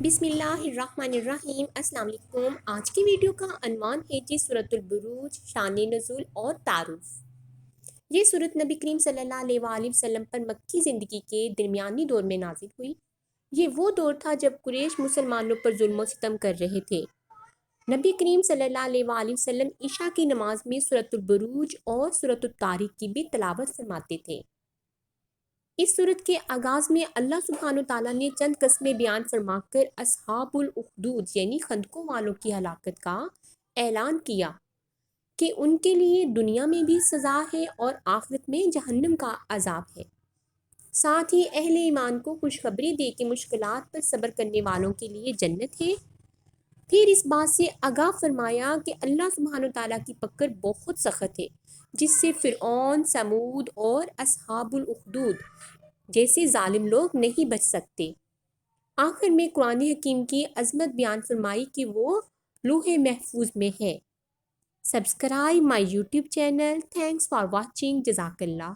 بسم اللہ الرحمن الرحیم۔ السلام علیکم۔ آج کی ویڈیو کا عنوان ہے جی سورۃ البروج، شان نزول اور تعارف۔ یہ سورت نبی کریم صلی اللہ علیہ وآلہ وسلم پر مکی زندگی کے درمیانی دور میں نازل ہوئی۔ یہ وہ دور تھا جب قریش مسلمانوں پر ظلم و ستم کر رہے تھے۔ نبی کریم صلی اللہ علیہ وآلہ وسلم عشاء کی نماز میں سورۃ البروج اور سورۃ الطارق کی بھی تلاوت فرماتے تھے۔ اس صورت کے آغاز میں اللہ سبحانہ وتعالیٰ نے چند قسمیں بیان فرما کر اصحاب الاخدود یعنی خندقوں والوں کی ہلاکت کا اعلان کیا کہ ان کے لیے دنیا میں بھی سزا ہے اور آخرت میں جہنم کا عذاب ہے۔ ساتھ ہی اہل ایمان کو خوشخبری دے کہ مشکلات پر صبر کرنے والوں کے لیے جنت ہے۔ پھر اس بات سے آگاہ فرمایا کہ اللہ سبحانہ وتعالیٰ کی پکڑ بہت سخت ہے، جس سے فرعون، سمود اور اصحاب الاخدود جیسے ظالم لوگ نہیں بچ سکتے۔ آخر میں قرآن حکیم کی عظمت بیان فرمائی کہ وہ لوح محفوظ میں ہے۔ Subscribe my YouTube channel. Thanks for watching. جزاک اللہ۔